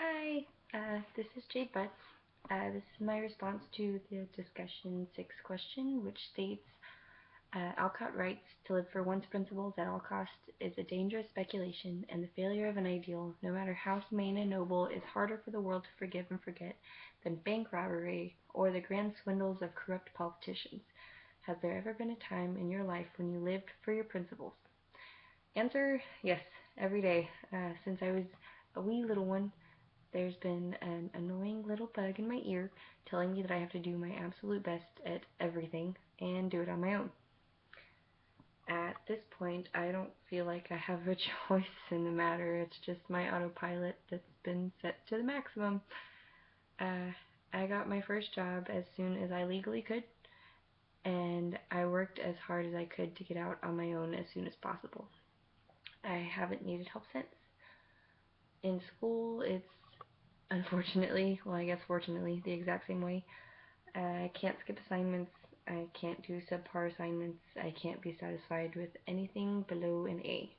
Hi, this is Jade Butts. This is my response to the discussion 6 question, which states, Alcott writes, to live for one's principles at all costs is a dangerous speculation, and the failure of an ideal, no matter how humane and noble, is harder for the world to forgive and forget than bank robbery or the grand swindles of corrupt politicians. Has there ever been a time in your life when you lived for your principles? Answer, yes, every day. Since I was a wee little one, there's been an annoying little bug in my ear telling me that I have to do my absolute best at everything and do it on my own. At this point, I don't feel like I have a choice in the matter. It's just my autopilot that's been set to the maximum. I got my first job as soon as I legally could, and I worked as hard as I could to get out on my own as soon as possible. I haven't needed help since. In school, it's unfortunately, well, I guess fortunately, the exact same way. I can't skip assignments. I can't do subpar assignments. I can't be satisfied with anything below an A.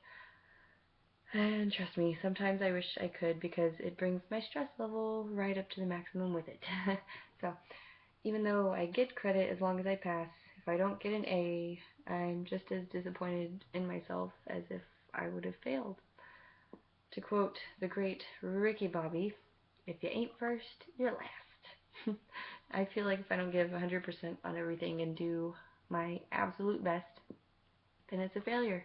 And trust me, sometimes I wish I could because it brings my stress level right up to the maximum with it. So, even though I get credit as long as I pass, if I don't get an A, I'm just as disappointed in myself as if I would have failed. To quote the great Ricky Bobby, if you ain't first, you're last. I feel like if I don't give 100% on everything and do my absolute best, then it's a failure.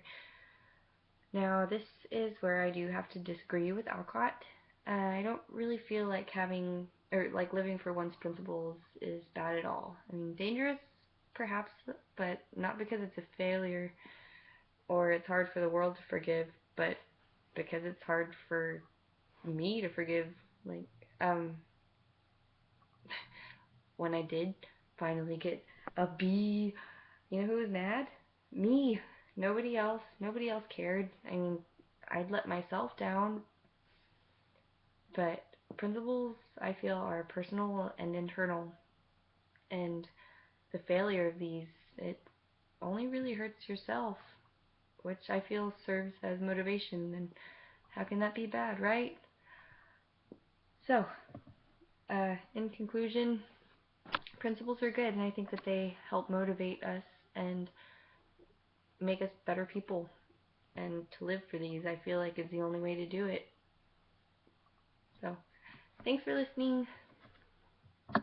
Now, this is where I do have to disagree with Alcott. I don't really feel like living for one's principles is bad at all. I mean, dangerous, perhaps, but not because it's a failure or it's hard for the world to forgive, but because it's hard for me to forgive. Like, um, when I did finally get a B, you know who was mad? Me. Nobody else. Nobody else cared. I mean, I'd let myself down, but principles, I feel, are personal and internal, and the failure of these, it only really hurts yourself, which I feel serves as motivation, and how can that be bad, right? So, in conclusion, principles are good, and I think that they help motivate us and make us better people. And to live for these, I feel like, is the only way to do it. So, thanks for listening.